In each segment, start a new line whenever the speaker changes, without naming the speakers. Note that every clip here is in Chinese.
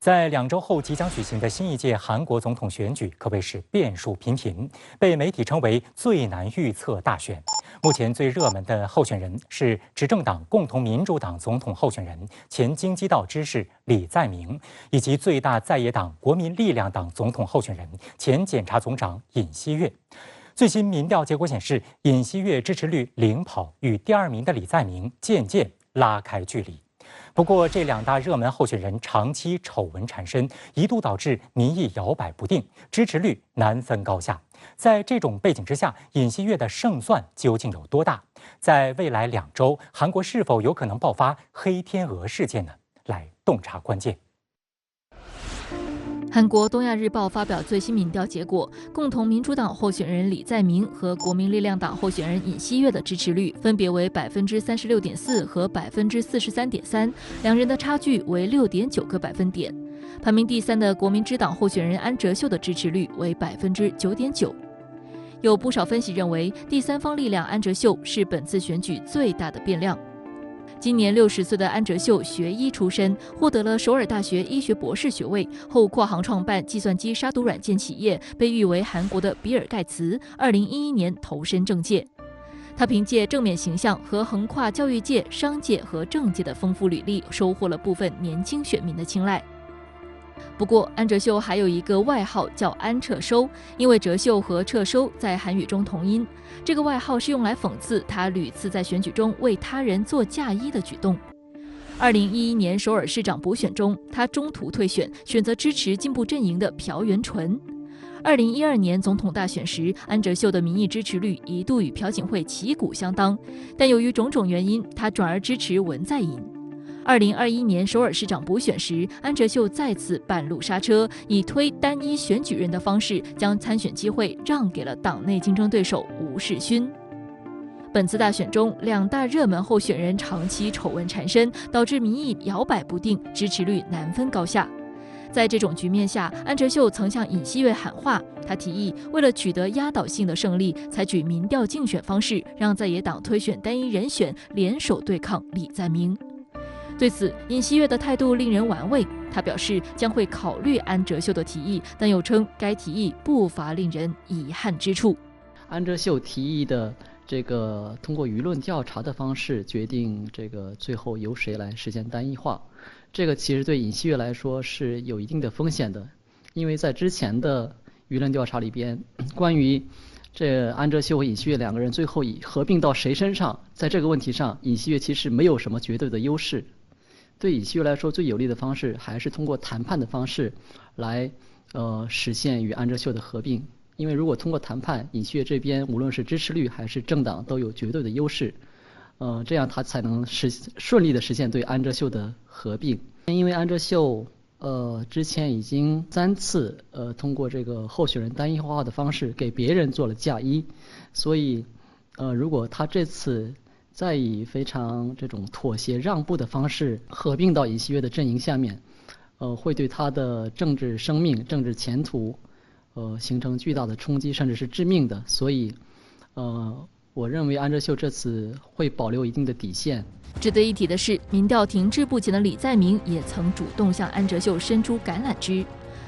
在2周后即将举行的新一届韩国总统选举可谓是变数频频，被媒体称为最难预测大选。目前最热门的候选人是执政党共同民主党总统候选人、前京畿道知事李在明，以及最大在野党国民力量党总统候选人、前检察总长尹锡悦。最新民调结果显示，尹锡悦支持率领跑，与第2名的李在明渐渐拉开距离。不过，这2大热门候选人长期丑闻缠身，一度导致民意摇摆不定，支持率难分高下。在这种背景之下，尹锡悦的胜算究竟有多大？在未来2周，韩国是否有可能爆发黑天鹅事件呢？来洞察关键。
韩国东亚日报发表最新民调结果，共同民主党候选人李在明和国民力量党候选人尹锡悦的支持率分别为36.4%和43.3%，两人的差距为6.9个百分点。排名第3的国民之党候选人安哲秀的支持率为9.9%。有不少分析认为，第3方力量安哲秀是本次选举最大的变量。今年60岁的安哲秀学医出身，获得了首尔大学医学博士学位后，跨行创办计算机杀毒软件企业，被誉为韩国的比尔盖茨。2011年投身政界，他凭借正面形象和横跨教育界、商界和政界的丰富履历，收获了部分年轻选民的青睐。不过，安哲秀还有一个外号叫安撤收，因为哲秀和撤收在韩语中同音。这个外号是用来讽刺他屡次在选举中为他人做嫁衣的举动。2011年首尔市长补选中，他中途退选，选择支持进步阵营的朴元淳。2012年总统大选时，安哲秀的民意支持率一度与朴槿惠旗鼓相当，但由于种种原因，他转而支持文在寅。2021年首尔市长补选时，安哲秀再次半路刹车，以推单一选举人的方式，将参选机会让给了党内竞争对手吴世勋。本次大选中，2大热门候选人长期丑闻缠身，导致民意摇摆不定，支持率难分高下。在这种局面下，安哲秀曾向尹锡悦喊话，他提议为了取得压倒性的胜利，采取民调竞选方式，让在野党推选单一人选，联手对抗李在明。对此，尹锡悦的态度令人玩味。他表示将会考虑安哲秀的提议，但又称该提议不乏令人遗憾之处。
安哲秀提议的这个通过舆论调查的方式决定这个最后由谁来实现单一化，这个其实对尹锡悦来说是有一定的风险的，因为在之前的舆论调查里边，关于这安哲秀和尹锡悦2个人最后以合并到谁身上，在这个问题上，尹锡悦其实没有什么绝对的优势。对尹锡悦来说，最有利的方式还是通过谈判的方式来实现与安哲秀的合并。因为如果通过谈判，尹锡悦这边无论是支持率还是政党都有绝对的优势，这样他才能顺利的实现对安哲秀的合并。因为安哲秀之前已经3次通过这个候选人单一化的方式给别人做了嫁衣，所以如果他这次再以非常这种妥协让步的方式合并到尹锡悦的阵营下面，会对他的政治生命、政治前途形成巨大的冲击，甚至是致命的。所以我认为安哲秀这次会保留一定的底线。
值得一提的是，民调停滞不前的李在明也曾主动向安哲秀伸出橄榄枝。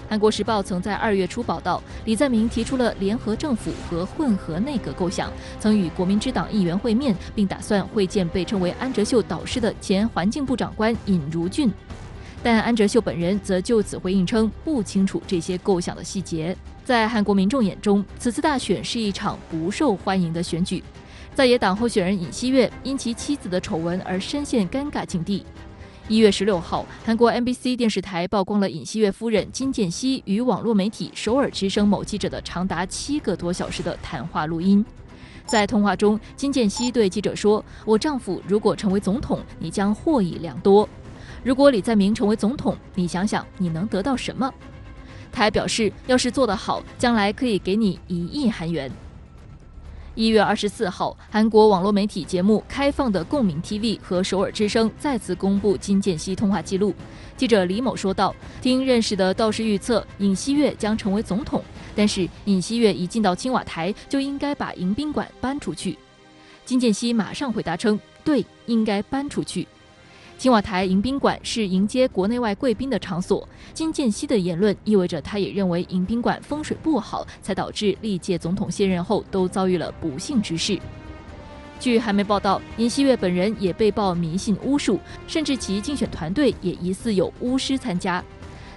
韩国时报曾在2月初报道，李在明提出了联合政府和混合内阁构想，曾与国民之党议员会面，并打算会见被称为安哲秀导师的前环境部长官尹如俊。但安哲秀本人则就此回应称，不清楚这些构想的细节。在韩国民众眼中，此次大选是一场不受欢迎的选举。在野党候选人尹锡悦因其妻子的丑闻而深陷尴尬境地。1月16号，韩国 MBC 电视台曝光了尹锡悦夫人金建熙与网络媒体首尔之声某记者的长达7个多小时的谈话录音。在通话中，金建熙对记者说：“我丈夫如果成为总统，你将获益良多。如果李在明成为总统，你想想你能得到什么？”他还表示，要是做得好，将来可以给你1亿韩元。1月24号，韩国网络媒体节目《开放的共鸣 TV》和首尔之声再次公布金建熙通话记录。记者李某说道：“听认识的道士预测，尹锡悦将成为总统，但是尹锡悦一进到青瓦台，就应该把迎宾馆搬出去。”金建熙马上回答称：“对，应该搬出去。”青瓦台迎宾馆是迎接国内外贵宾的场所。金建熙的言论意味着他也认为迎宾馆风水不好，才导致历届总统卸任后都遭遇了不幸之事。据韩媒报道，尹锡悦本人也被曝迷信巫术，甚至其竞选团队也疑似有巫师参加。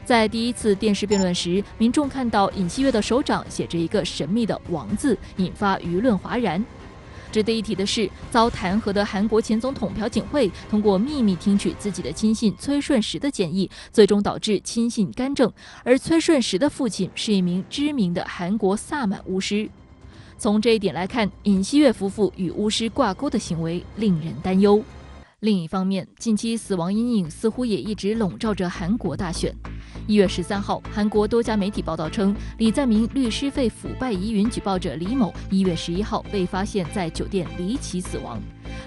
在第一次电视辩论时，民众看到尹锡悦的手掌写着一个神秘的王字，引发舆论哗然。值得一提的是，遭弹劾的韩国前总统朴槿惠通过秘密听取自己的亲信崔顺实的建议，最终导致亲信干政。而崔顺实的父亲是一名知名的韩国萨满巫师。从这一点来看，尹锡悦夫妇与巫师挂钩的行为令人担忧。另一方面，近期死亡阴影似乎也一直笼罩着韩国大选。1月13号，韩国多家媒体报道称，李在明律师费腐败疑云举报者李某1月11号被发现在酒店离奇死亡，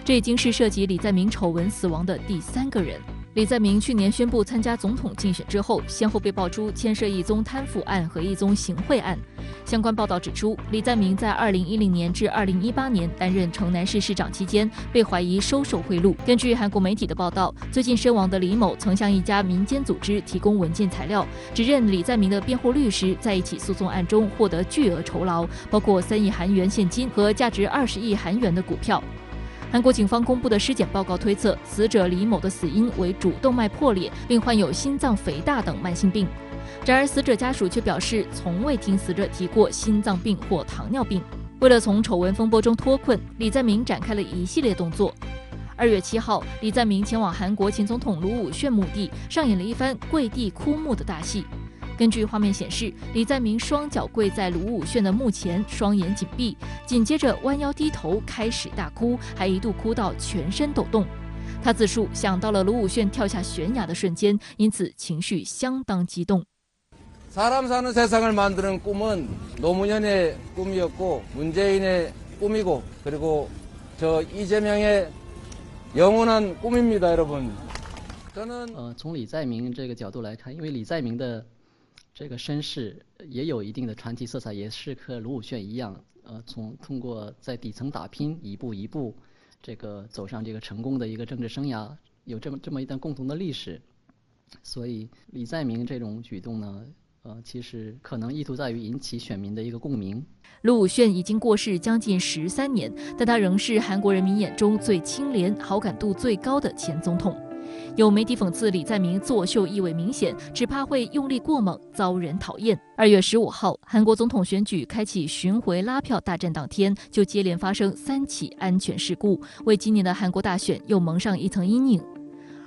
这已经是涉及李在明丑闻死亡的第3个人。李在明去年宣布参加总统竞选之后，先后被爆出牵涉一宗贪腐案和一宗行贿案。相关报道指出，李在明在2010年至2018年担任城南市市长期间，被怀疑收受贿赂。根据韩国媒体的报道，最近身亡的李某曾向一家民间组织提供文件材料，指认李在明的辩护律师在一起诉讼案中获得巨额酬劳，包括3亿韩元现金和价值20亿韩元的股票。韩国警方公布的尸检报告推测，死者李某的死因为主动脉破裂，并患有心脏肥大等慢性病。然而，死者家属却表示，从未听死者提过心脏病或糖尿病。为了从丑闻风波中脱困，李在明展开了一系列动作。2月7号，李在明前往韩国前总统卢武铉墓地，上演了一番跪地哭墓的大戏。根据画面显示，李在明双脚跪在卢武铉的墓前，双眼紧闭，紧接着弯腰低头开始大哭，还一度哭到全身抖动。他自述想到了卢武铉跳下悬崖的瞬间，因此情绪相当激动。
사람 사는 세상을 만드는 꿈은 노무현의 꿈이었고 문재인의 꿈이고 그리고 저 이재명의 영원한 꿈입니다, 여러분. 저는
从李在明这个角度来看，因为李在明的这个身世也有一定的传奇色彩，也是和卢武铉一样，通过在底层打拼，一步一步这个走上这个成功的一个政治生涯，有这么一段共同的历史。所以李在明这种举动呢，其实可能意图在于引起选民的一个共鸣。
卢武铉已经过世将近13年，但他仍是韩国人民眼中最清廉、好感度最高的前总统。有媒体讽刺李在明作秀意味明显，只怕会用力过猛，遭人讨厌。2月15号，韩国总统选举开启巡回拉票大战当天，就接连发生3起安全事故，为今年的韩国大选又蒙上一层阴影。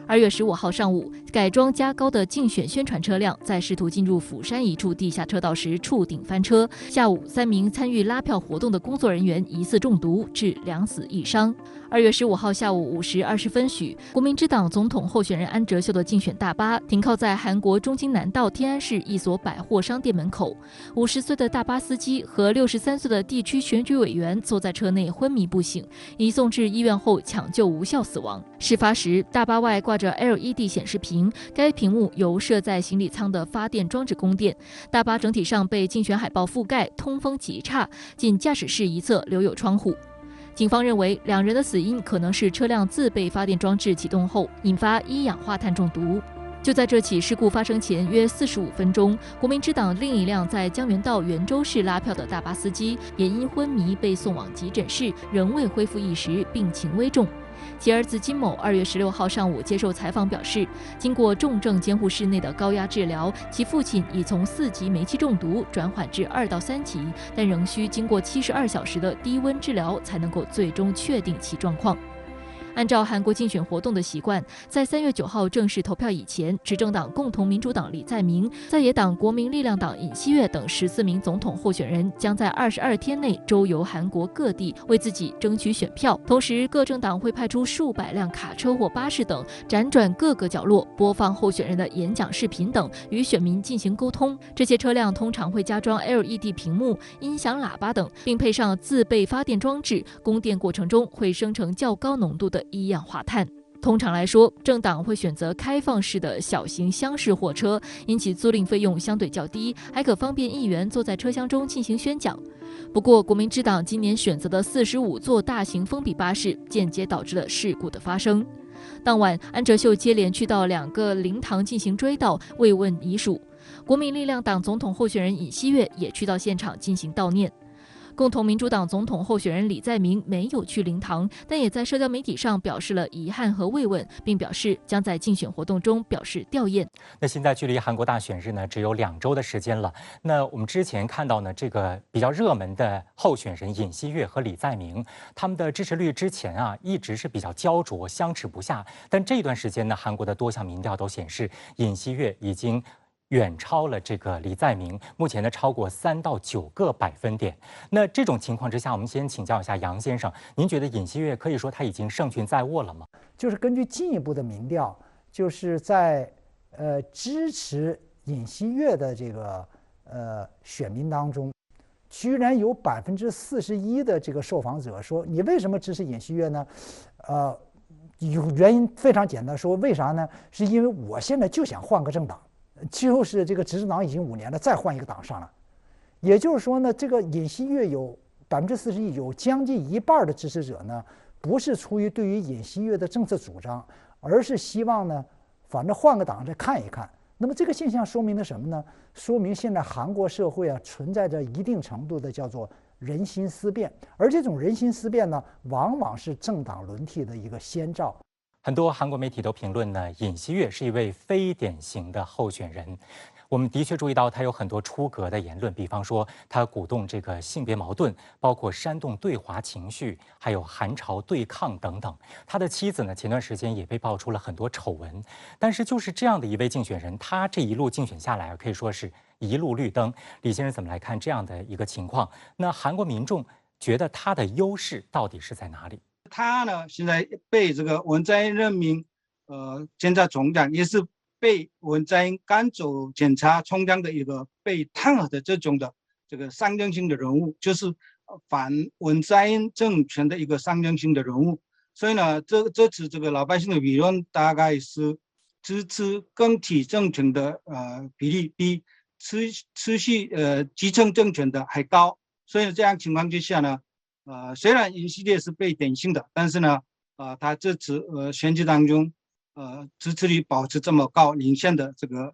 2月15号上午，改装加高的竞选宣传车辆在试图进入釜山一处地下车道时触顶翻车。下午，3名参与拉票活动的工作人员疑似中毒，致2死1伤。2月15号下午5时20分许，国民之党总统候选人安哲秀的竞选大巴停靠在韩国中京南道天安市一所百货商店门口。50岁的大巴司机和63岁的地区选举委员坐在车内昏迷不醒，移送至医院后抢救无效死亡。事发时，大巴外挂着 LED 显示屏，该屏幕由设在行李舱的发电装置供电。大巴整体上被竞选海报覆盖，通风极差，仅驾驶室一侧留有窗户。警方认为2人的死因可能是车辆自备发电装置启动后引发一氧化碳中毒。就在这起事故发生前约45分钟，国民之党另一辆在江原道元州市拉票的大巴司机也因昏迷被送往急诊室，仍未恢复意识，病情危重。其儿子金某2月16号上午接受采访表示，经过重症监护室内的高压治疗，其父亲已从4级煤气中毒转缓至2到3级，但仍需经过72小时的低温治疗才能够最终确定其状况。按照韩国竞选活动的习惯，在3月9号正式投票以前，执政党共同民主党李在明、在野党国民力量党尹锡悦等14名总统候选人将在22天内周游韩国各地，为自己争取选票。同时，各政党会派出数百辆卡车或巴士等，辗转各个角落，播放候选人的演讲视频等，与选民进行沟通。这些车辆通常会加装 LED 屏幕、音响喇叭等，并配上自备发电装置，供电过程中会生成较高浓度的一氧化碳。通常来说，政党会选择开放式的小型厢式货车，因其租赁费用相对较低，还可方便议员坐在车厢中进行宣讲。不过，国民之党今年选择的45座大型封闭巴士，间接导致了事故的发生。当晚，安哲秀接连去到2个灵堂进行追悼、慰问遗属。国民力量党总统候选人尹锡悦也去到现场进行悼念。共同民主党总统候选人李在明没有去灵堂，但也在社交媒体上表示了遗憾和慰问，并表示将在竞选活动中表示吊唁。
那现在距离韩国大选日呢，只有2周的时间了。那我们之前看到呢，这个比较热门的候选人尹锡悦和李在明，他们的支持率之前一直是比较焦灼、相持不下。但这段时间呢，韩国的多项民调都显示，尹锡悦已经远超了这个李在明，目前呢超过3到9个百分点。那这种情况之下，我们先请教一下杨先生，您觉得尹锡悦可以说他已经胜券在握了吗？
就是根据进一步的民调，就是在支持尹锡悦的这个选民当中，居然有41%的这个受访者说，你为什么支持尹锡悦呢？原因非常简单，说为啥呢？是因为我现在就想换个政党。就是这个执政党已经5年了，再换一个党上了，也就是说呢，这个尹锡悦有41%，有将近1半的支持者呢，不是出于对于尹锡悦的政策主张，而是希望呢，反正换个党再看一看。那么这个现象说明了什么呢？说明现在韩国社会存在着一定程度的叫做人心思变，而这种人心思变呢，往往是政党轮替的一个先兆。
很多韩国媒体都评论呢，尹锡悦是一位非典型的候选人。我们的确注意到他有很多出格的言论，比方说他鼓动这个性别矛盾，包括煽动对华情绪，还有韩朝对抗等等。他的妻子呢，前段时间也被爆出了很多丑闻。但是就是这样的一位竞选人，他这一路竞选下来，可以说是一路绿灯。李先生怎么来看这样的一个情况？那韩国民众觉得他的优势到底是在哪里？
他呢，现在被这个文在寅任命检察总长，也是被文在寅赶走检察总长的一个被弹劾的这种的这个象征性的人物，就是反文在寅政权的一个象征性的人物。所以呢，这次这个老百姓的舆论大概是支持更替政权的比例比持续继承政权的还高。所以这样情况之下呢，虽然尹锡悦是被点名的，但是呢，他这次选举当中，支持率保持这么高，领先的这个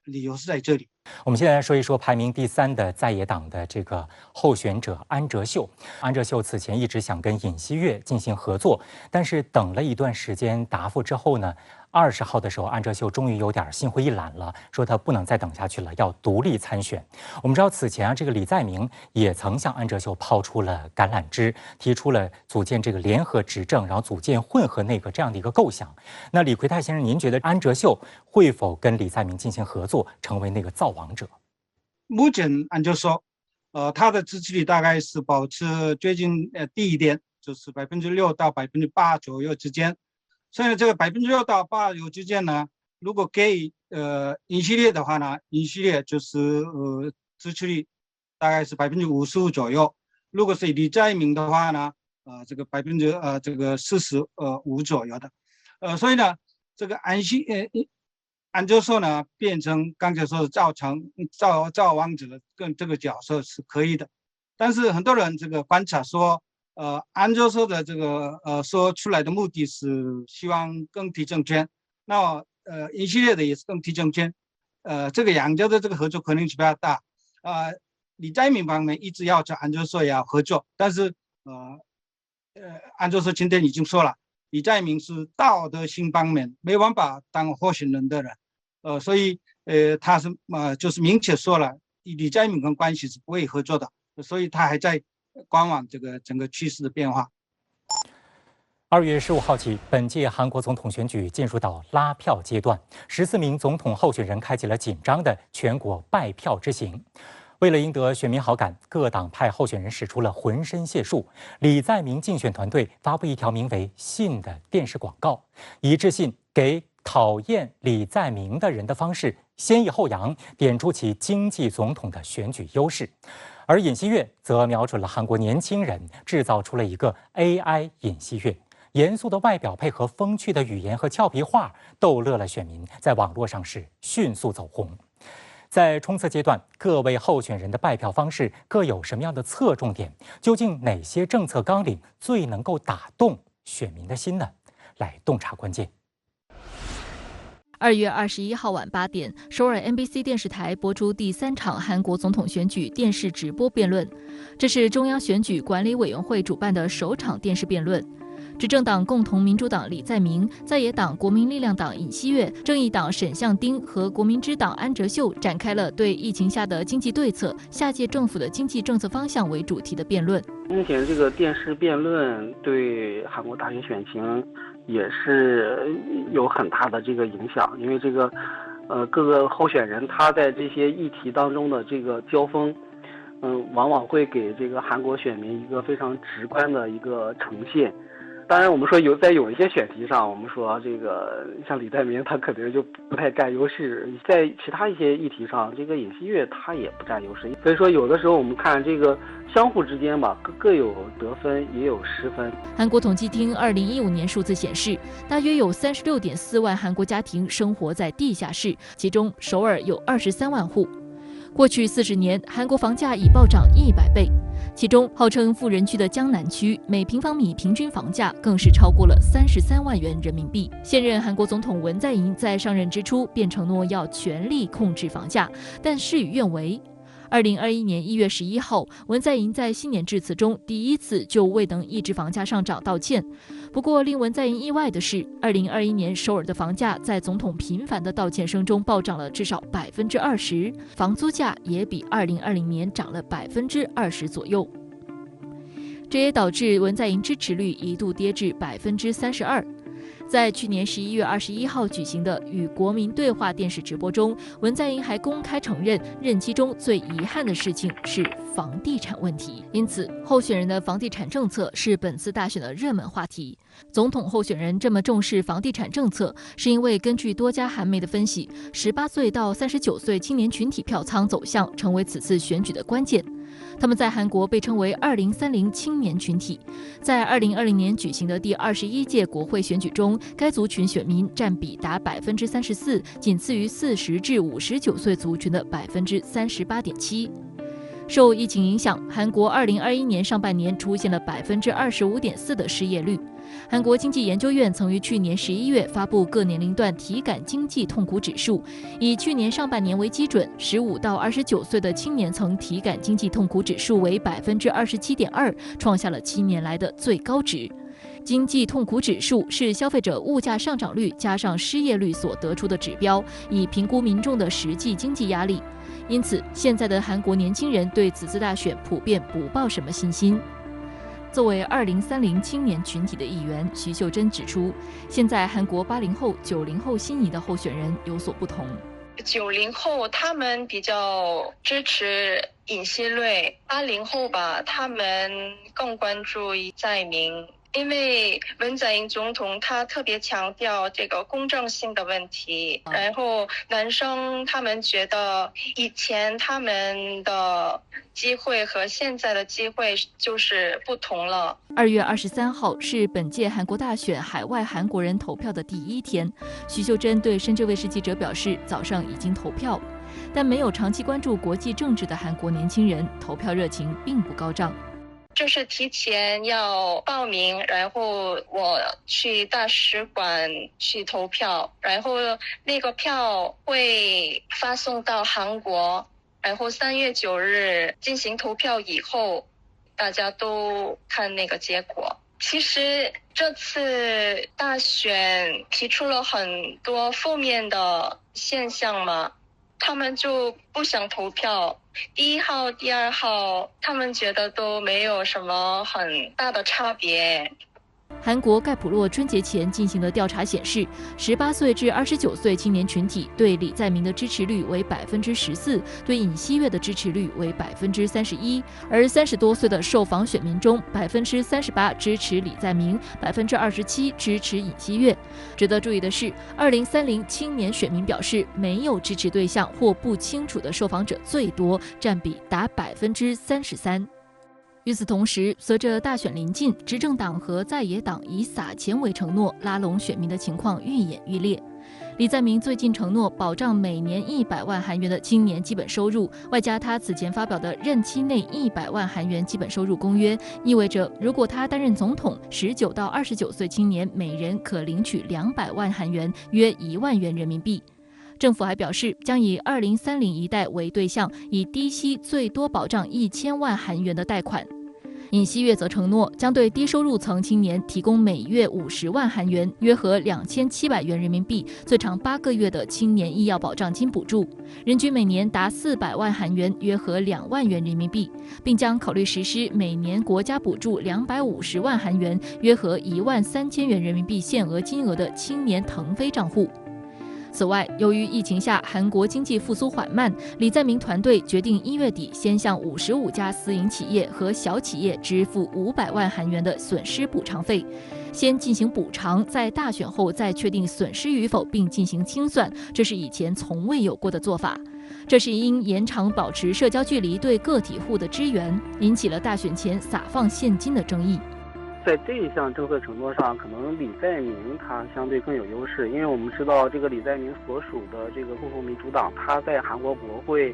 理由是在这里。
我们现在来说一说排名第3的在野党的这个候选者安哲秀。安哲秀此前一直想跟尹锡悦进行合作，但是等了一段时间答复之后呢，20号的时候，安哲秀终于有点心灰意懒了，说他不能再等下去了，要独立参选。我们知道此前这个李在明也曾向安哲秀抛出了橄榄枝，提出了组建这个联合执政，然后组建混合内阁这样的一个构想。那李奎泰先生，您觉得安哲秀会否跟李在明进行合作，成为那个造王者？
目前安哲秀，他的支持率大概是保持接近低一点，就是6%到8%左右之间。所以这个6%到8%之间呢，如果给尹锡悦的话呢，尹锡悦就是支持率大概是55%左右。如果是李在明的话呢，这个45%左右的。所以呢，这个安哲秀呢变成刚才说的造王者的这个角色是可以的。但是很多人这个观察说，安哲秀的这个说出来的目的是希望更替政权，那尹锡悦的也是更替政权，这个两家的这个合作可能性比较大。李在明方面一直要求安哲秀也要合作，但是安哲秀今天已经说了，李在明是道德性方面没办法当候选人的人，所以他是就是明确说了，李在明跟关系是不会合作的，所以他还在观望这个整个趋势的变化。
2月15号起，本届韩国总统选举进入到拉票阶段，14名总统候选人开启了紧张的全国拜票之行。为了赢得选民好感，各党派候选人使出了浑身解数。李在明竞选团队发布一条名为“信”的电视广告，以致信给讨厌李在明的人的方式先抑后扬，点出其经济总统的选举优势。而尹锡悦则瞄准了韩国年轻人，制造出了一个 AI 尹锡悦。严肃的外表配合风趣的语言和俏皮话，逗乐了选民，在网络上是迅速走红。在冲刺阶段，各位候选人的拜票方式各有什么样的侧重点？究竟哪些政策纲领最能够打动选民的心呢？来洞察关键。
2月21号晚8点，首尔 MBC 电视台播出第3场韩国总统选举电视直播辩论，这是中央选举管理委员会主办的首场电视辩论。执政党共同民主党李在明、在野党国民力量党尹锡悦、正义党沈相丁和国民之党安哲秀展开了对疫情下的经济对策、下届政府的经济政策方向为主题的辩论。
目前这个电视辩论对韩国大选选情也是有很大的这个影响，因为这个各个候选人他在这些议题当中的这个交锋，往往会给这个韩国选民一个非常直观的一个呈现。当然，我们说有一些选题上，我们说这个像李在明他可能就不太占优势，在其他一些议题上，这个尹锡悦他也不占优势。所以说，有的时候我们看这个相互之间吧，各有得分，也有失分。
韩国统计厅2015年数字显示，大约有36.4万韩国家庭生活在地下室，其中首尔有23万户。过去40年，韩国房价已暴涨100倍。其中，号称富人区的江南区每平方米平均房价更是超过了33万元人民币。现任韩国总统文在寅在上任之初便承诺要全力控制房价，但事与愿违。2021年1月11号，文在寅在新年致辞中第一次就未能抑制房价上涨道歉。不过，令文在寅意外的是，2021年首尔的房价在总统频繁的道歉声中暴涨了至少20%，房租价也比2020年涨了20%左右。这也导致文在寅支持率一度跌至32%。在去年11月21号举行的与国民对话电视直播中，文在寅还公开承认任期中最遗憾的事情是房地产问题。因此，候选人的房地产政策是本次大选的热门话题。总统候选人这么重视房地产政策，是因为根据多家韩媒的分析，18岁到39岁青年群体票仓走向成为此次选举的关键。他们在韩国被称为2030青年群体。在2020年举行的第21届国会选举中，该族群选民占比达34%，仅次于40至59岁族群的38.7%。受疫情影响，韩国2021年上半年出现了25.4%的失业率。韩国经济研究院曾于去年11月发布各年龄段体感经济痛苦指数，以去年上半年为基准，15到29岁的青年层体感经济痛苦指数为27.2%，创下了7年来的最高值。经济痛苦指数是消费者物价上涨率加上失业率所得出的指标，以评估民众的实际经济压力。因此，现在的韩国年轻人对此次大选普遍不抱什么信心。作为2030青年群体的一员，徐秀珍指出，现在韩国80后、90后心仪的候选人有所不同。
90后他们比较支持尹锡悦，80后吧，他们更关注在明。因为文在寅总统他特别强调这个公正性的问题，然后男生他们觉得以前他们的机会和现在的机会就是不同了。
2月23号是本届韩国大选海外韩国人投票的第1天，徐秀珍对深圳卫视记者表示，早上已经投票，但没有长期关注国际政治的韩国年轻人投票热情并不高涨。
就是提前要报名，然后我去大使馆去投票，然后那个票会发送到韩国，然后3月9日进行投票以后，大家都看那个结果。其实这次大选提出了很多负面的现象嘛，他们就不想投票。第1号、第2号，他们觉得都没有什么很大的差别。
韩国盖普洛春节前进行的调查显示，18岁至29岁青年群体对李在明的支持率为14%，对尹锡悦的支持率为31%，而30多岁的受访选民中，38%支持李在明，27%支持尹锡悦。值得注意的是，2030青年选民表示没有支持对象或不清楚的受访者最多，占比达33%。与此同时，随着大选临近，执政党和在野党以撒钱为承诺拉拢选民的情况愈演愈烈。李在明最近承诺保障每年100万韩元的青年基本收入，外加他此前发表的任期内100万韩元基本收入公约，意味着如果他担任总统，19到29岁青年每人可领取200万韩元，约1万元人民币。政府还表示，将以2030一代为对象，以低息最多保障1000万韩元的贷款。尹锡悦则承诺将对低收入层青年提供每月50万韩元，约合2700元人民币，最长8个月的青年医药保障金补助，人均每年达400万韩元，约合2万元人民币，并将考虑实施每年国家补助250万韩元，约合13000元人民币限额金额的青年腾飞账户。此外，由于疫情下韩国经济复苏缓慢，李在明团队决定1月底先向55家私营企业和小企业支付500万韩元的损失补偿费，先进行补偿，在大选后再确定损失与否并进行清算，这是以前从未有过的做法。这是因延长保持社交距离对个体户的支援，引起了大选前撒放现金的争议。
在这一项政策承诺上，可能李在明他相对更有优势，因为我们知道这个李在明所属的这个共同民主党，他在韩国国会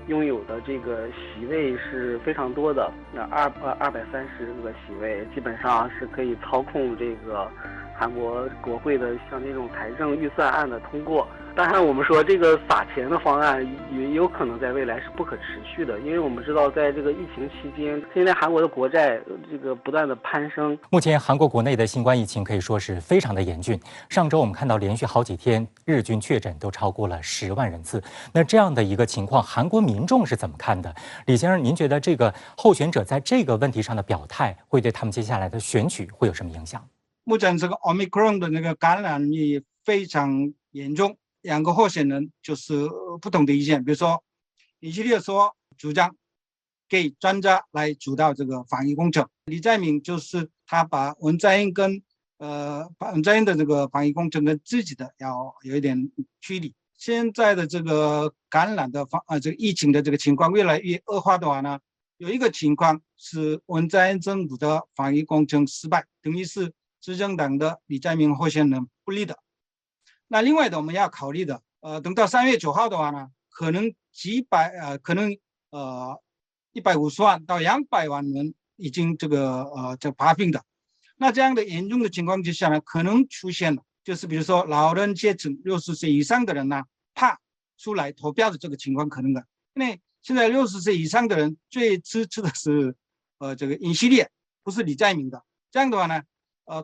拥有的这个席位是非常多的，那230个席位，基本上是可以操控这个韩国国会的像这种财政预算案的通过。当然，我们说这个撒钱的方案也有可能在未来是不可持续的，因为我们知道在这个疫情期间，现在韩国的国债这个不断的攀升。
目前韩国国内的新冠疫情可以说是非常的严峻，上周我们看到连续好几天日均确诊都超过了10万人次。那这样的一个情况，韩国民众是怎么看的？李先生，您觉得这个候选者在这个问题上的表态，会对他们接下来的选举会有什么影响？
目前这个 Omicron 的那个感染力非常严重。2个候选人就是不同的意见，比如说尹锡悦说主张给专家来主导这个防疫工程，李在明就是他把文在寅的这个防疫工程跟自己的要有一点距离。现在的这个感染的这个疫情的这个情况越来越恶化的话呢，有一个情况是文在寅政府的防疫工程失败，等于是执政党的李在明候选人不利的。那另外的我们要考虑的，等到3月9号的话呢，可能150万到200万人已经这发病的。那这样的严重的情况之下呢，可能出现了，就是比如说老人阶层60岁以上的人呢，怕出来投票的这个情况可能的。因为现在60岁以上的人最支持的是这个尹锡悦，不是李在明的。这样的话呢，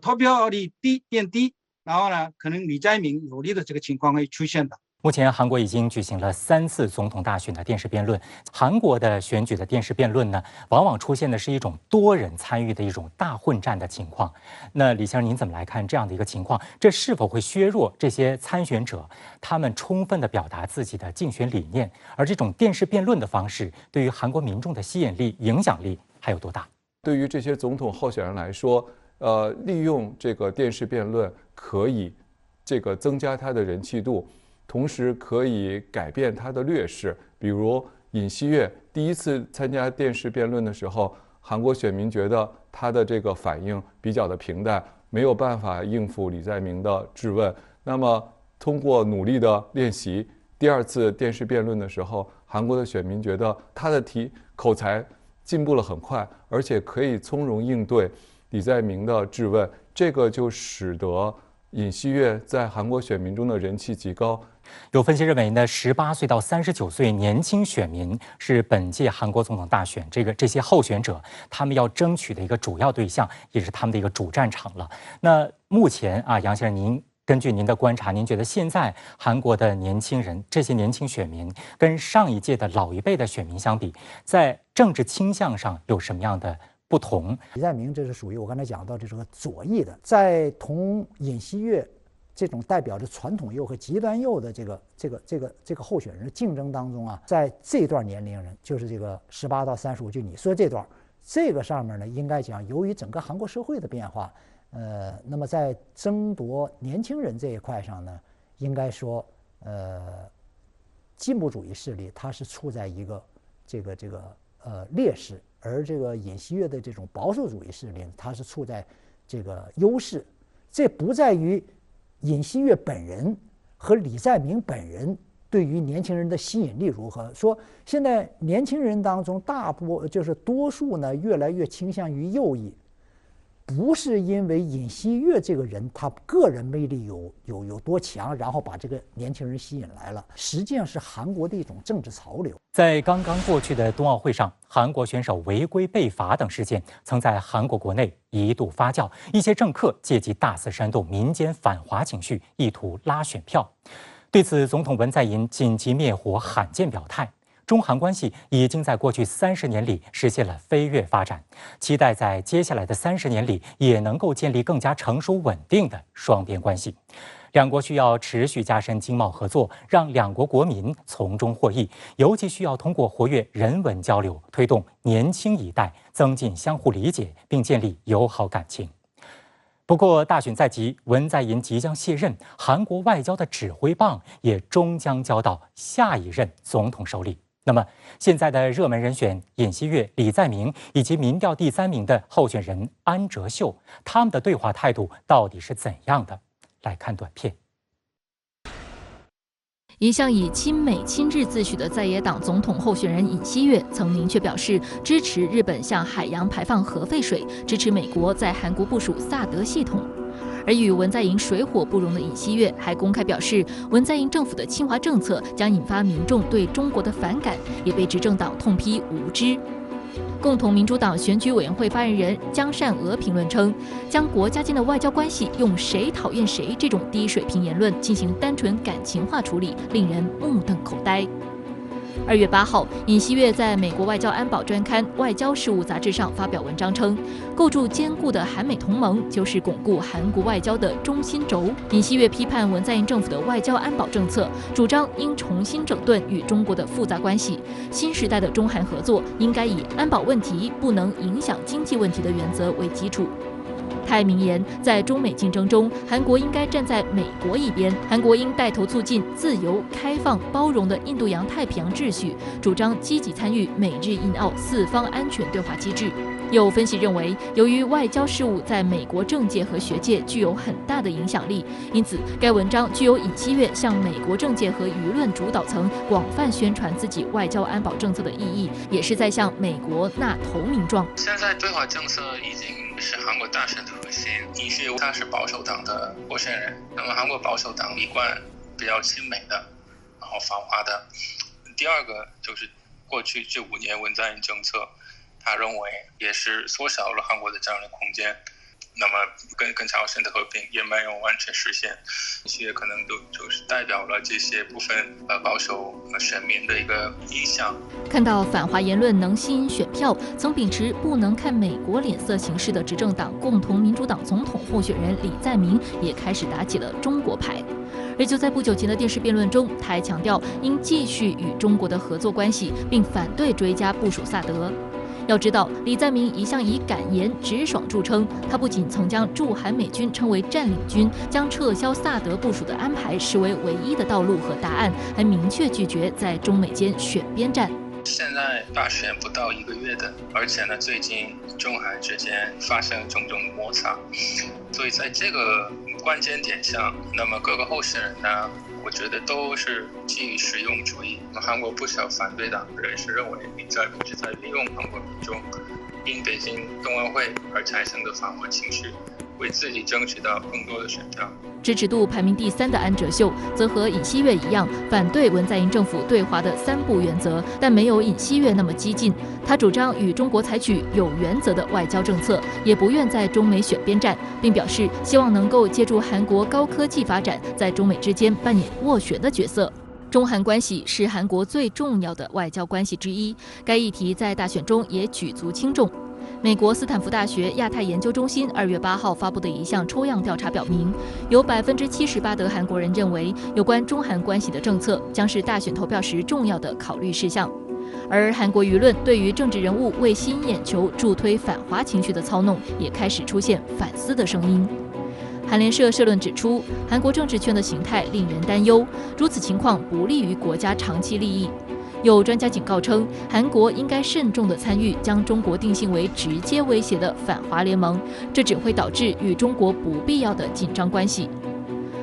投票率变低。然后呢，可能李在明有利的这个情况会出现的。
目前韩国已经举行了3次总统大选的电视辩论。韩国的选举的电视辩论呢，往往出现的是一种多人参与的一种大混战的情况。那李先生，您怎么来看这样的一个情况？这是否会削弱这些参选者他们充分的表达自己的竞选理念？而这种电视辩论的方式，对于韩国民众的吸引力、影响力还有多大？
对于这些总统候选人来说，利用这个电视辩论可以增加他的人气度，同时可以改变他的劣势。比如尹锡悦第一次参加电视辩论的时候，韩国选民觉得他的这个反应比较的平淡，没有办法应付李在明的质问。那么通过努力的练习，第2次电视辩论的时候，韩国的选民觉得他的口才进步了很快，而且可以从容应对李在明的质问，这个就使得尹锡悦在韩国选民中的人气极高。
有分析认为呢，18岁到39岁年轻选民是本届韩国总统大选这些候选者他们要争取的一个主要对象，也是他们的一个主战场了。那目前啊，杨先生，根据您的观察，您觉得现在韩国的年轻人，这些年轻选民跟上一届的老一辈的选民相比，在政治倾向上有什么样的不同？
李在明这是属于我刚才讲到这个左翼的，在同尹锡悦这种代表着传统右和极端右的这个候选人竞争当中啊，在这段年龄人，就是这个18到35，就你说这段，这个上面呢，应该讲由于整个韩国社会的变化，那么在争夺年轻人这一块上呢，应该说进步主义势力它是处在一个劣势，而这个尹锡悦的这种保守主义势力它是处在这个优势。这不在于尹锡悦本人，和李在明本人对于年轻人的吸引力如何？说现在年轻人当中多数呢越来越倾向于右翼，不是因为尹锡悦这个人他个人魅力有多强，然后把这个年轻人吸引来了，实际上是韩国的一种政治潮流。
在刚刚过去的冬奥会上，韩国选手违规被罚等事件曾在韩国国内一度发酵，一些政客借机大肆煽动民间反华情绪，意图拉选票。对此，总统文在寅紧急灭火，罕见表态。中韩关系已经在过去30年里实现了飞跃发展，期待在接下来的30年里也能够建立更加成熟稳定的双边关系。两国需要持续加深经贸合作，让两国国民从中获益，尤其需要通过活跃人文交流，推动年轻一代增进相互理解，并建立友好感情。不过，大选在即，文在寅即将卸任，韩国外交的指挥棒也终将交到下一任总统手里。那么，现在的热门人选尹锡悦、李在明以及民调第3名的候选人安哲秀，他们的对华态度到底是怎样的？来看短片。
一向以亲美亲日自诩的在野党总统候选人尹锡悦曾明确表示支持日本向海洋排放核废水，支持美国在韩国部署萨德系统。而与文在寅水火不容的尹锡悦还公开表示，文在寅政府的侵华政策将引发民众对中国的反感，也被执政党痛批无知。共同民主党选举委员会发言人姜善娥评论称，将国家间的外交关系用谁讨厌谁这种低水平言论进行单纯感情化处理，令人目瞪口呆。2月8号，尹锡悦在美国外交安保专刊《外交事务》杂志上发表文章称，构筑坚固的韩美同盟就是巩固韩国外交的中心轴。尹锡悦批判文在寅政府的外交安保政策，主张应重新整顿与中国的复杂关系。新时代的中韩合作应该以安保问题不能影响经济问题的原则为基础。他还明言，在中美竞争中，韩国应该站在美国一边，韩国应带头促进自由、开放、包容的印度洋太平洋秩序，主张积极参与美日印澳4方安全对话机制。有分析认为，由于外交事务在美国政界和学界具有很大的影响力，因此该文章具有尹锡悦向美国政界和舆论主导层广泛宣传自己外交安保政策的意义，也是在向美国纳投名状。
现在对华政策已经是韩国大选的核心。尹锡悦他是保守党的候选人，那么韩国保守党一贯比较亲美的，然后反华的。第二个就是过去这5年文在寅政策，他认为也是缩小了韩国的战略空间，那么跟朝鲜的和平也没有完全实现，这些可能就是代表了这些部分保守选民的一个意向。
看到反华言论能吸引选票，曾秉持不能看美国脸色行事的执政党共同民主党总统候选人李在明也开始打起了中国牌。而就在不久前的电视辩论中，他还强调应继续与中国的合作关系，并反对追加部署萨德。要知道，李在明一向以敢言直爽著称，他不仅曾将驻韩美军称为占领军，将撤销萨德部署的安排视为唯一的道路和答案，还明确拒绝在中美间选边站。
现在大选不到1个月的，而且呢，最近中韩之间发生种种摩擦，所以在这个关键点上，那么各个候选人呢，我觉得都是基于实用主义。韩国不少反对党人士认为，李在明是在利用韩国民众因北京冬奥会而产生的反华情绪，为自己争取到更多的选票。
支持度排名第3的安哲秀，则和尹锡悦一样，反对文在寅政府对华的3不原则，但没有尹锡悦那么激进。他主张与中国采取有原则的外交政策，也不愿在中美选边站，并表示希望能够借助韩国高科技发展，在中美之间扮演斡旋的角色。中韩关系是韩国最重要的外交关系之一，该议题在大选中也举足轻重。美国斯坦福大学亚太研究中心2月8号发布的一项抽样调查表明，有78%的韩国人认为有关中韩关系的政策将是大选投票时重要的考虑事项。而韩国舆论对于政治人物为吸引眼球、助推反华情绪的操弄，也开始出现反思的声音。韩联社社论指出，韩国政治圈的形态令人担忧，如此情况不利于国家长期利益。有专家警告称，韩国应该慎重地参与将中国定性为直接威胁的反华联盟，这只会导致与中国不必要的紧张关系。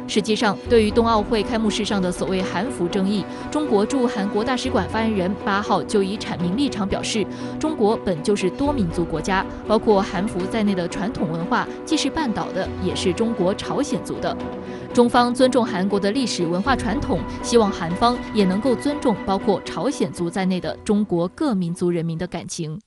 实际上，对于冬奥会开幕式上的所谓韩服争议，中国驻韩国大使馆发言人8号就以阐明立场表示，中国本就是多民族国家，包括韩服在内的传统文化既是半岛的，也是中国朝鲜族的。中方尊重韩国的历史文化传统，希望韩方也能够尊重包括朝鲜族在内的中国各民族人民的感情。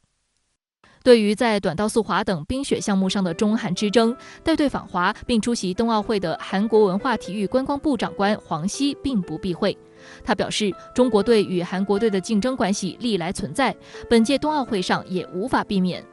对于在短道速滑等冰雪项目上的中韩之争，带队访华并出席冬奥会的韩国文化体育观光部长官黄熙并不避讳。他表示，中国队与韩国队的竞争关系历来存在，本届冬奥会上也无法避免。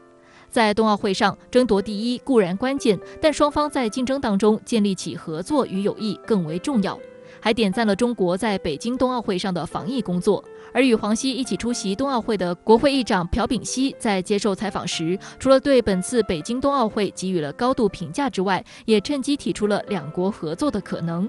在冬奥会上争夺第一固然关键，但双方在竞争当中建立起合作与友谊更为重要。还点赞了中国在北京冬奥会上的防疫工作。而与黄熙一起出席冬奥会的国会议长朴炳熙在接受采访时，除了对本次北京冬奥会给予了高度评价之外，也趁机提出了两国合作的可能。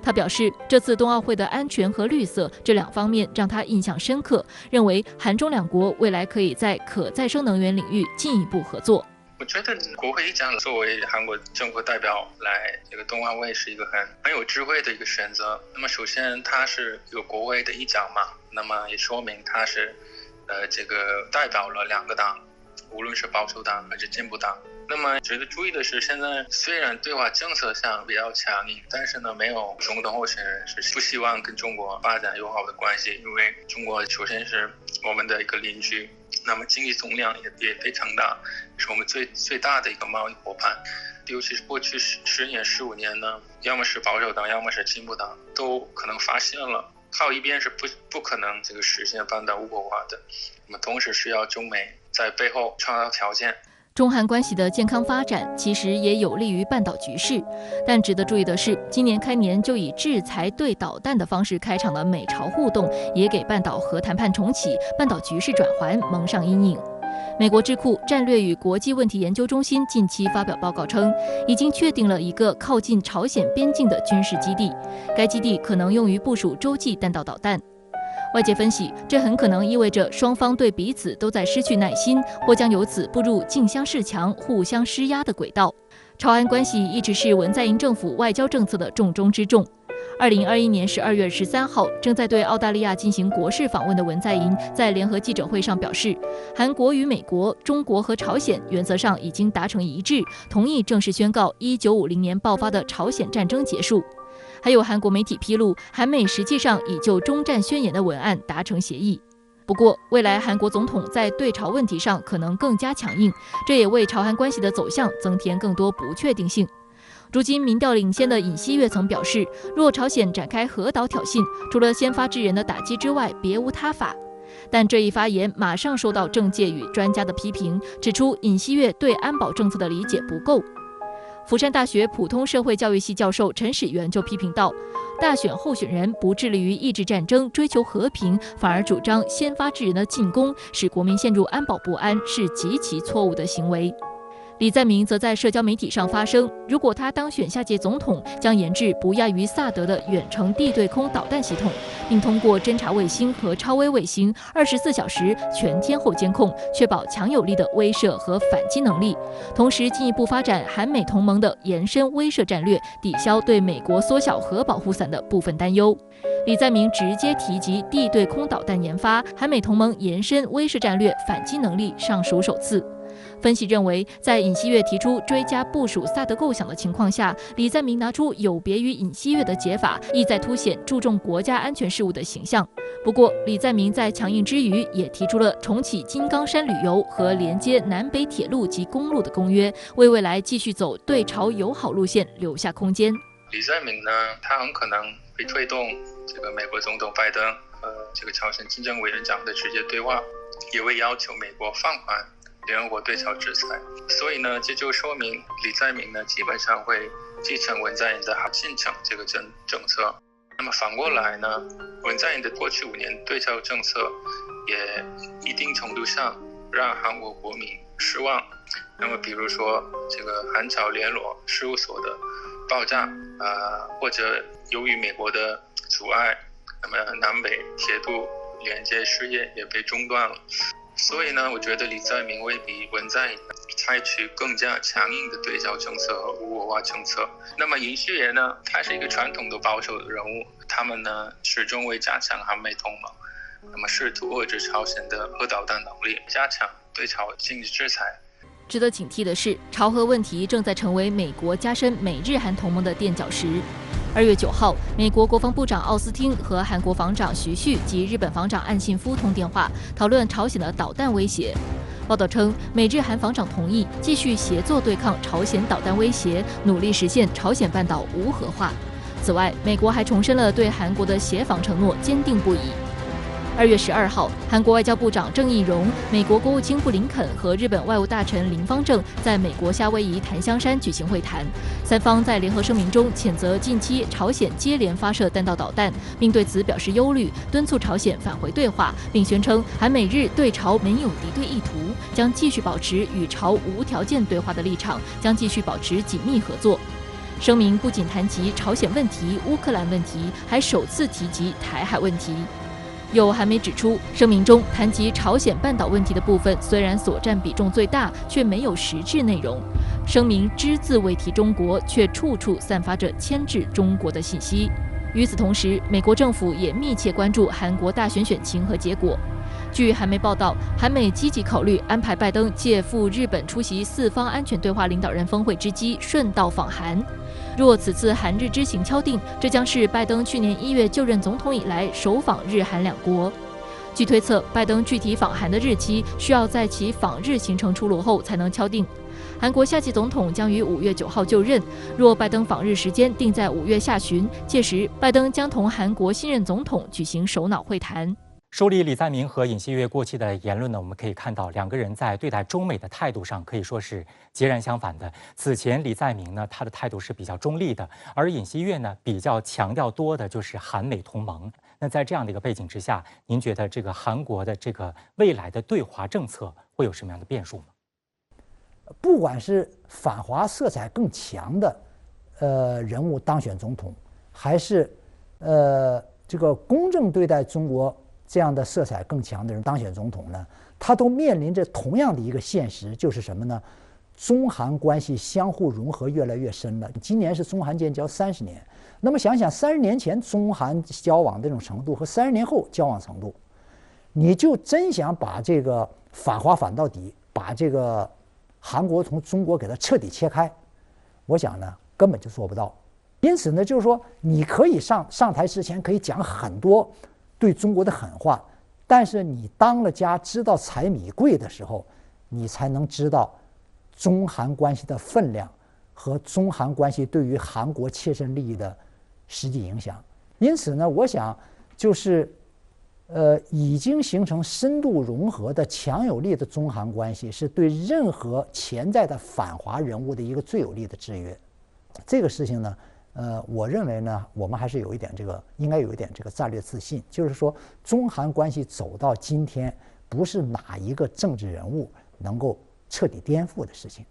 他表示，这次冬奥会的安全和绿色这两方面让他印象深刻，认为韩中两国未来可以在可再生能源领域进一步合作。
我觉得国会议长作为韩国政府代表来这个冬奥会是一个很有智慧的一个选择。那么首先他是有国会的议长嘛，那么也说明他是这个代表了两个党，无论是保守党还是进步党。那么值得注意的是，现在虽然对华政策上比较强硬，但是呢，没有总统候选人是不希望跟中国发展友好的关系，因为中国首先是我们的一个邻居，那么经济总量也非常大，是我们最大的一个贸易伙伴。尤其是过去10年、15年呢，要么是保守党，要么是进步党，都可能发现了靠一边是不可能这个实现半岛无核化的。那么同时需要中美在背后创造条件。
中韩关系的健康发展其实也有利于半岛局势，但值得注意的是，今年开年就以制裁对导弹的方式开场的美朝互动，也给半岛核谈判重启、半岛局势转圜蒙上阴影。美国智库战略与国际问题研究中心近期发表报告称，已经确定了一个靠近朝鲜边境的军事基地，该基地可能用于部署洲际弹道导弹。外界分析，这很可能意味着双方对彼此都在失去耐心，或将由此步入竞相示强、互相施压的轨道。朝韩关系一直是文在寅政府外交政策的重中之重。2021年12月13号，正在对澳大利亚进行国事访问的文在寅在联合记者会上表示，韩国与美国、中国和朝鲜原则上已经达成一致，同意正式宣告1950年爆发的朝鲜战争结束。还有韩国媒体披露，韩美实际上已就终战宣言的文案达成协议。不过，未来韩国总统在对朝问题上可能更加强硬，这也为朝韩关系的走向增添更多不确定性。如今民调领先的尹锡悦曾表示，若朝鲜展开核岛挑衅，除了先发制人的打击之外，别无他法。但这一发言马上受到政界与专家的批评，指出尹锡悦对安保政策的理解不够。釜山大学普通社会教育系教授陈始源就批评道，大选候选人不致力于抑制战争、追求和平，反而主张先发制人的进攻，使国民陷入安保不安，是极其错误的行为。李在明则在社交媒体上发声，如果他当选下届总统，将研制不亚于萨德的远程地对空导弹系统，并通过侦察卫星和超微卫星24小时全天候监控，确保强有力的威慑和反击能力，同时进一步发展韩美同盟的延伸威慑战略，抵消对美国缩小核保护伞的部分担忧。李在明直接提及地对空导弹研发，韩美同盟延伸威慑战略反击能力尚属首次。分析认为，在尹锡悦提出追加部署萨德构想的情况下，李在明拿出有别于尹锡悦的解法，意在凸显注重国家安全事务的形象。不过，李在明在强硬之余，也提出了重启金刚山旅游和连接南北铁路及公路的公约，为未来继续走对朝友好路线留下空间。
李在明呢，他很可能会推动这个美国总统拜登和这个朝鲜金正委员长的直接对话，也会要求美国放宽联合国对朝制裁。所以呢，这就说明李在明呢基本上会继承文在寅的进程这个政策。那么反过来呢，文在寅的过去5年对朝政策也一定程度上让韩国国民失望。那么比如说这个韩朝联络事务所的爆炸或者由于美国的阻碍，那么南北铁路连接事业也被中断了。所以呢，我觉得李在明会比文在寅采取更加强硬的对朝政策和无核化政策。那么尹锡悦呢，他是一个传统的保守人物，他们呢始终为加强韩美同盟，那么试图遏制朝鲜的核导弹能力，加强对朝经济制裁。
值得警惕的是，朝核问题正在成为美国加深美日韩同盟的垫脚石。2月9号，美国国防部长奥斯汀和韩国防长徐旭及日本防长岸信夫通电话，讨论朝鲜的导弹威胁。报道称，美日韩防长同意继续协作对抗朝鲜导弹威胁，努力实现朝鲜半岛无核化。此外，美国还重申了对韩国的协防承诺，坚定不移。2月12号，韩国外交部长郑义溶、美国国务卿布林肯和日本外务大臣林芳正在美国夏威夷檀香山举行会谈，三方在联合声明中谴责近期朝鲜接连发射弹道导弹，并对此表示忧虑，敦促朝鲜返回对话，并宣称韩美日对朝没有敌对意图，将继续保持与朝无条件对话的立场，将继续保持紧密合作。声明不仅谈及朝鲜问题、乌克兰问题，还首次提及台海问题。有韩媒指出，声明中谈及朝鲜半岛问题的部分虽然所占比重最大，却没有实质内容。声明只字未提中国，却处处散发着牵制中国的信息。与此同时，美国政府也密切关注韩国大选选情和结果。据韩媒报道，韩美积极考虑安排拜登借赴日本出席四方安全对话领导人峰会之机，顺道访韩。若此次韩日之行敲定，这将是拜登去年1月就任总统以来首访日韩两国。据推测，拜登具体访韩的日期需要在其访日行程出炉后才能敲定。韩国下届总统将于5月9号就任，若拜登访日时间定在5月下旬，届时拜登将同韩国新任总统举行首脑会谈。
梳理李在明和尹锡悦过去的言论呢，我们可以看到两个人在对待中美的态度上可以说是截然相反的。此前李在明呢，他的态度是比较中立的，而尹锡悦呢，比较强调多的就是韩美同盟。那在这样的一个背景之下，您觉得这个韩国的这个未来的对华政策会有什么样的变数吗？
不管是反华色彩更强的人物当选总统，还是这个公正对待中国这样的色彩更强的人当选总统呢，他都面临着同样的一个现实，就是什么呢？中韩关系相互融合越来越深了。今年是中韩建交30年，那么想想30年前中韩交往这种程度和30年后交往程度，你就真想把这个反华反到底，把这个韩国从中国给它彻底切开，我想呢根本就做不到。因此呢，就是说你可以上台之前可以讲很多对中国的狠话，但是你当了家知道柴米贵的时候，你才能知道中韩关系的分量和中韩关系对于韩国切身利益的实际影响。因此呢，我想就是已经形成深度融合的强有力的中韩关系，是对任何潜在的反华人物的一个最有力的制约。这个事情呢，我认为呢，我们还是有一点应该有一点这个战略自信，就是说中韩关系走到今天，不是哪一个政治人物能够彻底颠覆的事情。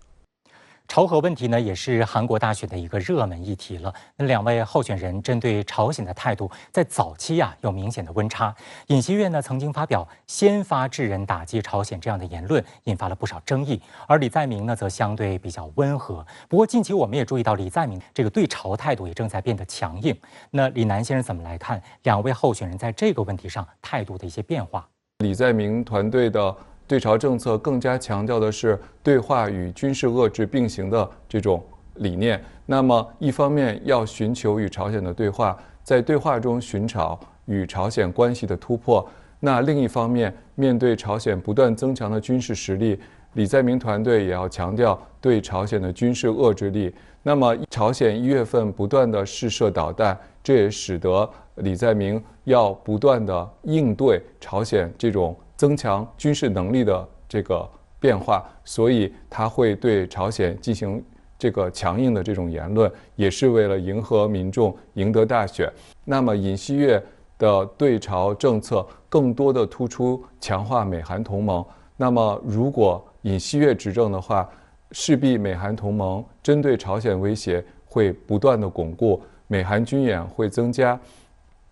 朝核问题呢，也是韩国大选的一个热门议题了。那两位候选人针对朝鲜的态度，在早期有明显的温差。尹锡悦呢，曾经发表先发制人打击朝鲜这样的言论，引发了不少争议。而李在明呢，则相对比较温和。不过近期我们也注意到，李在明这个对朝态度也正在变得强硬。那李南先生怎么来看两位候选人在这个问题上态度的一些变化？
李在明团队的对朝政策更加强调的是对话与军事遏制并行的这种理念。那么，一方面要寻求与朝鲜的对话，在对话中寻找与朝鲜关系的突破；那另一方面，面对朝鲜不断增强的军事实力，李在明团队也要强调对朝鲜的军事遏制力。那么，朝鲜1月份不断的试射导弹，这也使得李在明要不断的应对朝鲜这种增强军事能力的这个变化，所以他会对朝鲜进行这个强硬的这种言论，也是为了迎合民众，赢得大选。那么尹锡悦的对朝政策更多的突出强化美韩同盟。那么如果尹锡悦执政的话，势必美韩同盟针对朝鲜威胁会不断的巩固，美韩军演会增加，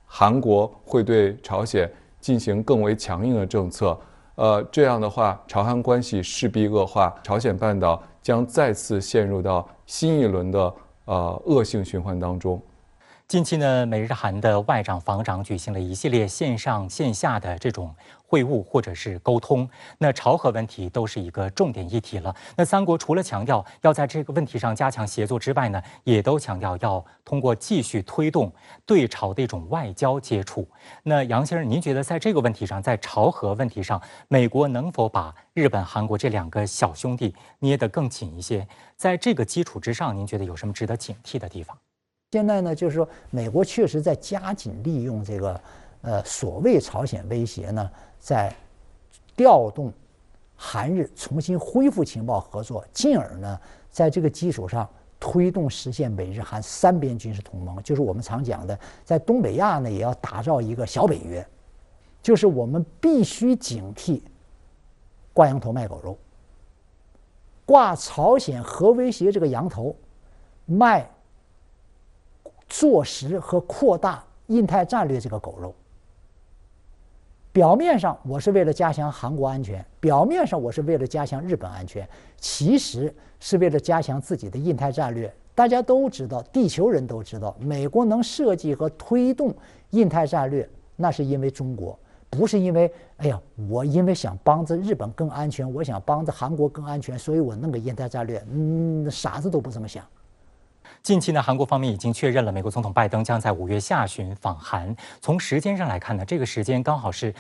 韩国会对朝鲜进行更为强硬的政策。这样的话，朝韩关系势必恶化，朝鲜半岛将再次陷入到新一轮的恶性循环当中。
近期呢，美日韩的外长、防长举行了一系列线上线下的这种会晤或者是沟通。那朝核问题都是一个重点议题了。那三国除了强调要在这个问题上加强协作之外呢，也都强调要通过继续推动对朝的一种外交接触。那杨先生，您觉得在这个问题上，在朝核问题上，美国能否把日本、韩国这两个小兄弟捏得更紧一些？在这个基础之上，您觉得有什么值得警惕的地方？
现在呢，就是说，美国确实在加紧利用这个所谓朝鲜威胁呢，在调动韩日重新恢复情报合作，进而呢，在这个基础上推动实现美日韩三边军事同盟，就是我们常讲的，在东北亚呢也要打造一个小北约，就是我们必须警惕挂羊头卖狗肉，挂朝鲜核威胁这个羊头，卖坐实和扩大印太战略这个狗肉。表面上我是为了加强韩国安全，表面上我是为了加强日本安全，其实是为了加强自己的印太战略。大家都知道，地球人都知道，美国能设计和推动印太战略，那是因为中国，不是因为我因为想帮着日本更安全，我想帮着韩国更安全，所以我弄个印太战略。傻子都不这么想。
近期呢，韩国方面已经确认了，美国总统拜登将在5月下旬访韩。从时间上来看呢，这个时间刚好是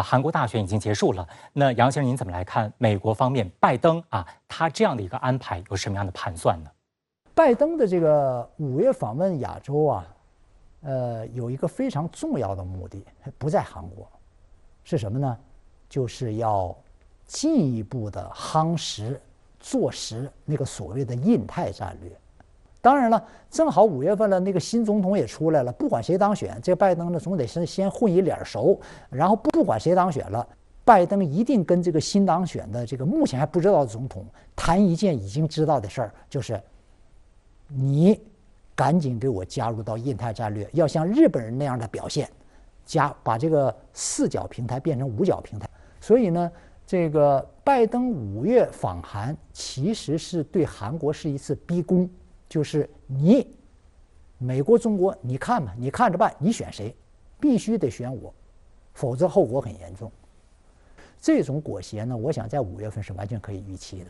韩国大选已经结束了。那杨先生您怎么来看美国方面拜登他这样的一个安排有什么样的盘算呢？
拜登的这个5月访问亚洲有一个非常重要的目的，不在韩国，是什么呢？就是要进一步的夯实、坐实那个所谓的印太战略。当然了，正好5月份了，那个新总统也出来了。不管谁当选，这拜登呢总得先混一脸熟。然后不管谁当选了，拜登一定跟这个新当选的这个目前还不知道的总统谈一件已经知道的事儿，就是你赶紧给我加入到印太战略，要像日本人那样的表现，把这个4角平台变成5角平台。所以呢，这个拜登5月访韩其实是对韩国是一次逼宫。就是你，美国、中国，你看吧，你看着办，你选谁，必须得选我，否则后果很严重。这种裹挟呢，我想在5月份是完全可以预期的。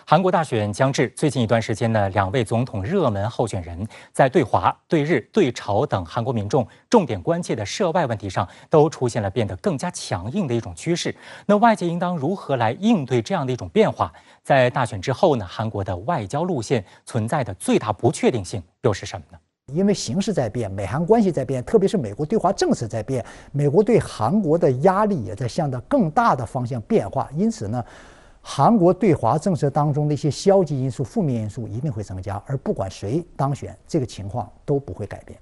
韩国大选将至，最近一段时间呢，2位总统热门候选人在对华、对日、对朝等韩国民众重点关切的涉外问题上，都出现了变得更加强硬的一种趋势。那外界应当如何来应对这样的一种变化？在大选之后呢，韩国的外交路线存在的最大不确定性又是什么呢？
因为形势在变，美韩关系在变，特别是美国对华政策在变，美国对韩国的压力也在向着更大的方向变化。因此呢，韩国对华政策当中的一些消极因素、负面因素一定会增加，而不管谁当选，这个情况都不会改变。